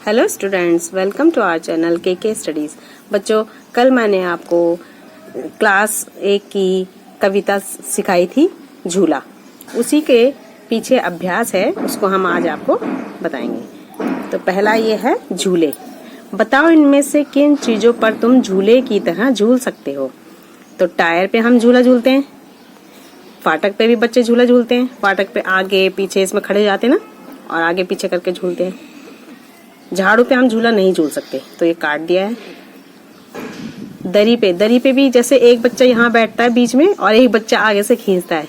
Hello students, welcome to our channel K studies. बच्चों, कल मैंने आपको क्लास 1 की कविता सिखाई थी झूला। उसी के पीछे अभ्यास है, उसको हम आज आपको बताएंगे। तो पहला ये है झूले। बताओ इनमें से किन चीजों पर तुम झूले की तरह झूल सकते हो। तो टायर पे हम झूला झूलते हैं, फाटक पे भी बच्चे झूला झूलते हैं। फाटक पे आगे पीछे इसमें खड़े जाते हैं ना, और आगे पीछे करके झूलते हैं। झाड़ू पे हम झूला नहीं झूल सकते, तो ये काट दिया है। दरी पे भी जैसे एक बच्चा यहाँ बैठता है बीच में और एक बच्चा आगे से खींचता है,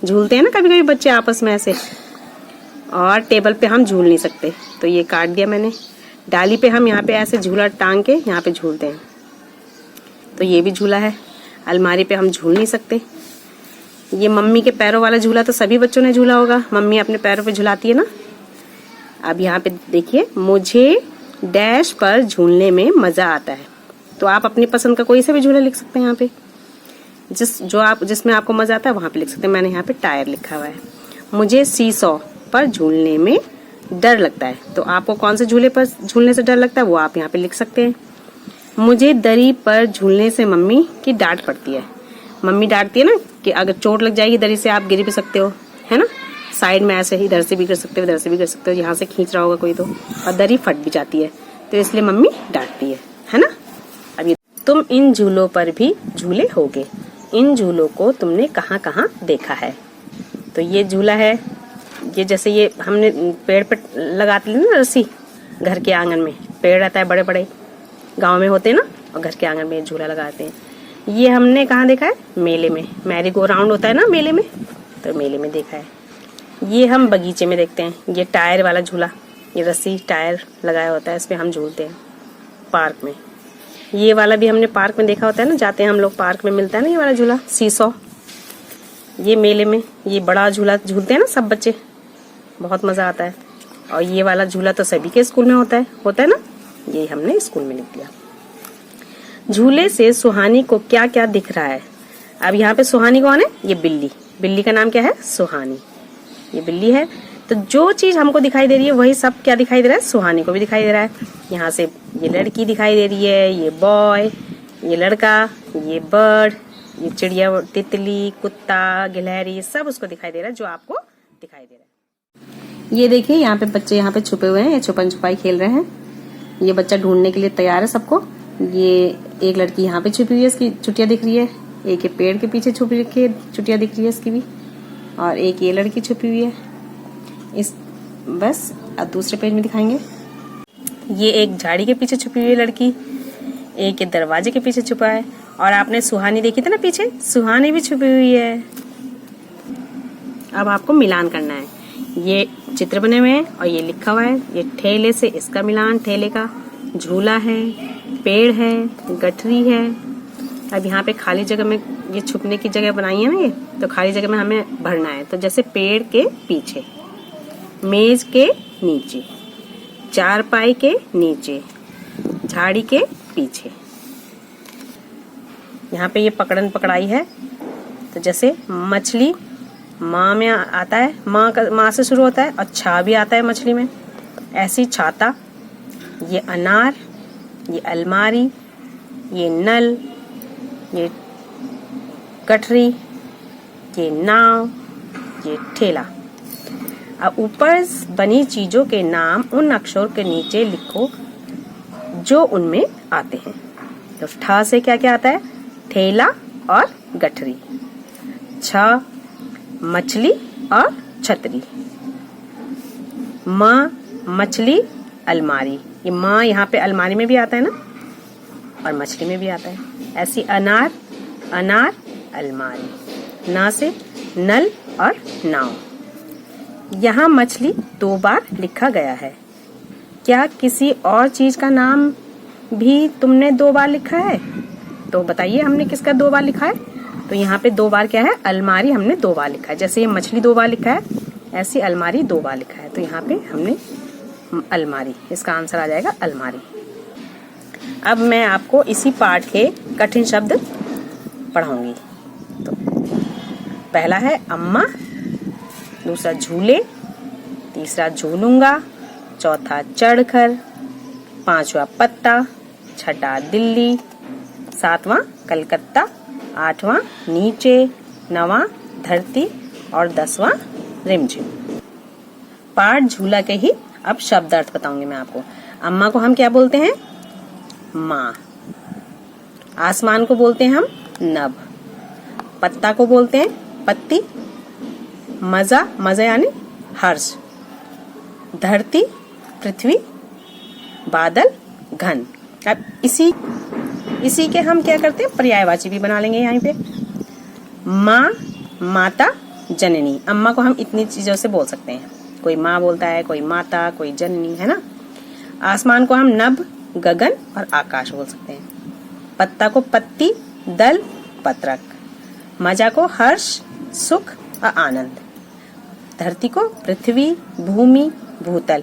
झूलते हैं ना कभी कभी बच्चे आपस में ऐसे। और टेबल पे हम झूल नहीं सकते, तो ये काट दिया मैंने। डाली पे हम यहाँ पे ऐसे झूला टांग के यहाँ पे झूलते हैं, तो ये भी झूला है। अलमारी पे हम झूल नहीं सकते। ये मम्मी के पैरों वाला झूला तो सभी बच्चों ने झूला होगा, मम्मी अपने पैरों पे झुलाती है ना। अब यहाँ पे देखिए, मुझे डैश पर झूलने में मजा आता है। तो आप अपनी पसंद का कोई सा भी झूला लिख सकते हैं। यहाँ पे जिसमें आपको मजा आता है वहां पे लिख सकते हैं। मैंने यहाँ पे टायर लिखा हुआ है। मुझे सीसॉ पर झूलने में डर लगता है, तो आपको कौन से झूले पर झूलने से डर लगता है वो आप यहाँ पे लिख सकते हैं। मुझे दरी पर झूलने से मम्मी की डांट पड़ती है। मम्मी डांटती है ना कि अगर चोट लग जाएगी दरी से, आप गिर भी सकते हो, है ना। साइड में ऐसे ही इधर से भी कर सकते हो, इधर से भी कर सकते हो, यहाँ से खींच रहा होगा कोई तो, और दरी फट भी जाती है, तो इसलिए मम्मी डांटती है ना। अब ये तुम इन झूलों पर भी झूले होगे। इन झूलों को तुमने कहाँ कहाँ देखा है। तो ये झूला है, ये जैसे ये हमने पेड़ पे लगाते हैं ना रस्सी, घर के आंगन में पेड़ रहता है, बड़े बड़े गाँव में होते हैं ना, और घर के आंगन में झूला लगाते हैं। ये हमने कहाँ देखा है, मेले में। मैरी गो राउंड होता है ना मेले में, तो मेले में देखा है। ये हम बगीचे में देखते हैं। ये टायर वाला झूला, ये रस्सी टायर लगाया होता है, इस पे हम झूलते हैं पार्क में। ये वाला भी हमने पार्क में देखा होता है ना, जाते हैं हम लोग पार्क में, मिलता है ना ये वाला झूला सीसॉ। ये मेले में ये बड़ा झूला झूलते हैं ना सब बच्चे, बहुत मजा आता है। और ये वाला झूला तो सभी के स्कूल में होता है ना, ये हमने स्कूल में लिख दिया। झूले से सुहानी को क्या क्या दिख रहा है। अब यहाँ पे सुहानी कौन है, ये बिल्ली का नाम क्या है, सुहानी। ये बिल्ली है, तो जो चीज हमको दिखाई दे रही है वही सब क्या दिखाई दे रहा है, सुहानी को भी दिखाई दे रहा है। यहाँ से ये लड़की दिखाई दे रही है, ये बॉय, ये लड़का, ये बर्ड, ये चिड़िया, तितली, कुत्ता, गिलहरी, सब उसको दिखाई दे रहा है जो आपको दिखाई दे रहा है। ये देखिए, यहाँ पे बच्चे यहाँ पे छुपे हुए हैं, ये छुपन छुपाई खेल रहे हैं। ये बच्चा ढूंढने के लिए तैयार है सबको। ये एक लड़की यहाँ पे छुपी हुई है, इसकी चुटिया दिख रही है। एक ये पेड़ के पीछे छुपी रखी चुटिया दिख रही है इसकी भी, और एक ये लड़की छुपी हुई है इस बस। अब दूसरे पेज में दिखाएंगे। ये एक झाड़ी के पीछे छुपी हुई है लड़की, एक ये दरवाजे के पीछे छुपा है, और आपने सुहानी देखी थी ना पीछे, सुहानी भी छुपी हुई है। अब आपको मिलान करना है। ये चित्र बने हुए हैं और ये लिखा हुआ है। ये ठेले से इसका मिलान, ठेले का, झूला है, पेड़ है, गठरी है। अब यहाँ पे खाली जगह में ये छुपने की जगह बनाई है ना, ये तो खाली जगह में हमें भरना है। तो जैसे पेड़ के पीछे, मेज के नीचे, चारपाई के नीचे, झाड़ी के पीछे। यहाँ पे ये पकड़न पकड़ाई है, तो जैसे मछली माँ में आता है, माँ से शुरू होता है, और छा भी आता है मछली में, ऐसी छाता। ये अनार, ये अलमारी, ये नल, ये गठरी, ये नाव, ये ठेला। अब ऊपर बनी चीजों के नाम उन अक्षरों के नीचे लिखो जो उनमें आते हैं। तो ठ से क्या क्या आता है, ठेला और गठरी। छ मछली और छतरी। म मछली, अलमारी। ये माँ यहाँ पे अलमारी में भी आता है ना, और मछली में भी आता है। ऐसी अनार, अलमारी। ना से नल और नाव। यहाँ मछली 2 बार लिखा गया है। क्या किसी और चीज का नाम भी तुमने 2 बार लिखा है? तो बताइए हमने किसका 2 बार लिखा है। तो यहाँ पे 2 बार क्या है, अलमारी हमने 2 बार लिखा है। जैसे ये मछली 2 बार लिखा है, ऐसी अलमारी 2 बार लिखा है। तो यहाँ पे हमने अलमारी, इसका आंसर आ जाएगा अलमारी। अब मैं आपको इसी पाठ के कठिन शब्द पढ़ाऊंगी। तो पहला है अम्मा, दूसरा झूले, तीसरा झूलूंगा, चौथा चढ़कर, 5वां पत्ता, 6ठा दिल्ली, 7वां कलकत्ता, 8वां नीचे, 9वां धरती और 10वां रिमझिम। पाठ झूला के ही अब शब्द अर्थ बताऊंगी मैं आपको। अम्मा को हम क्या बोलते हैं? माँ। आसमान को बोलते हैं हम नभ। पत्ता को बोलते हैं पत्ती। मजा, मजा यानी हर्ष। धरती पृथ्वी, बादल घन। अब इसी के हम क्या करते हैं? पर्यायवाची भी बना लेंगे यहाँ पे। माँ, माता, जननी। अम्मा को हम इतनी चीजों से बोल सकते हैं। कोई माँ बोलता है, कोई माता, कोई जननी, है ना। आसमान को हम नभ, गगन और आकाश बोल सकते हैं। पत्ता को पत्ती, दल, पत्रक। मजा को हर्ष, सुख और आनंद। धरती को पृथ्वी, भूमि, भूतल।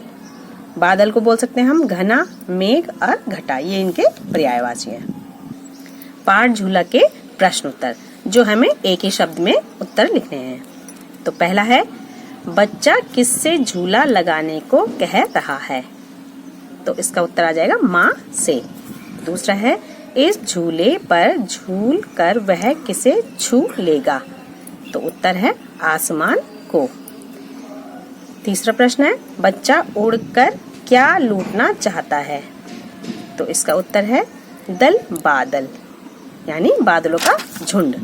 बादल को बोल सकते हैं हम घना, मेघ और घटा। ये इनके पर्यायवाची हैं। पाठ झूला के प्रश्न उत्तर, जो हमें एक ही शब्द में उत्तर लिखने हैं। तो पहला है, बच्चा किससे झूला लगाने को कह रहा है? तो इसका उत्तर आ जाएगा माँ से। दूसरा है, इस झूले पर झूल कर वह किसे छू लेगा? तो उत्तर है आसमान को। तीसरा प्रश्न है, बच्चा उड़कर क्या लूटना चाहता है? तो इसका उत्तर है दल बादल, यानी बादलों का झुंड।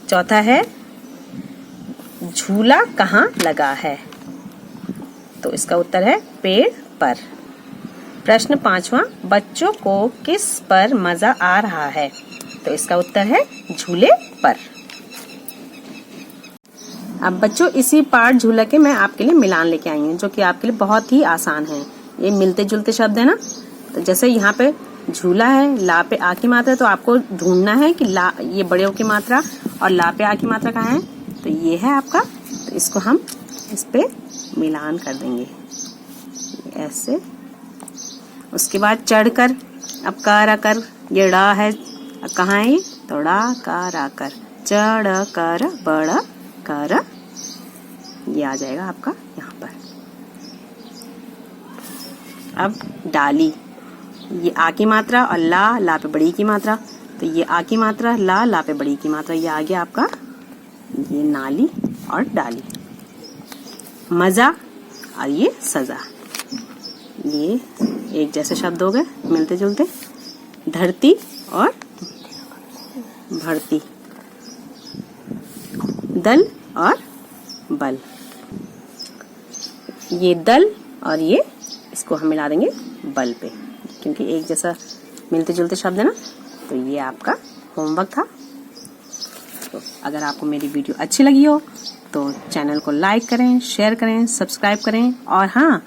चौथा है, झूला कहाँ लगा है? तो इसका उत्तर है पेड़ पर। प्रश्न 5वां, बच्चों को किस पर मजा आ रहा है? तो इसका उत्तर है झूले पर। अब बच्चों, इसी पाठ झूला के मैं आपके लिए मिलान लेके आई हूँ, जो कि आपके लिए बहुत ही आसान है। ये मिलते जुलते शब्द है ना। तो जैसे यहाँ पे झूला है, ला पे आ की मात्रा, तो आपको ढूंढना है कि ला, ये बड़े ओ की मात्रा और ला पे आ की मात्रा कहाँ है? तो ये है आपका। तो इसको हम इस पे मिलान कर देंगे ऐसे। उसके बाद चढ़कर, अब कर कर, ये ड़ा है, कहाँ है? तो ड़ा कर कर, चढ़ कर बड़ कर, ये आ जाएगा आपका यहाँ पर। अब डाली, ये आ की मात्रा और ला पे बड़ी की मात्रा, तो ये आ की मात्रा, ला पे बड़ी की मात्रा, ये आ गया आपका ये नाली और डाली। मजा और ये सजा, ये एक जैसे शब्द हो गए मिलते जुलते। धरती और भरती, दल और बल। ये दल और ये, इसको हम मिला देंगे बल पे, क्योंकि एक जैसा मिलते जुलते शब्द है ना। तो ये आपका होमवर्क था। तो अगर आपको मेरी वीडियो अच्छी लगी हो तो चैनल को लाइक करें, शेयर करें, सब्सक्राइब करें और हाँ,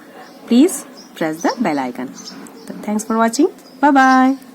please press the bell icon. तो thanks for watching, bye bye.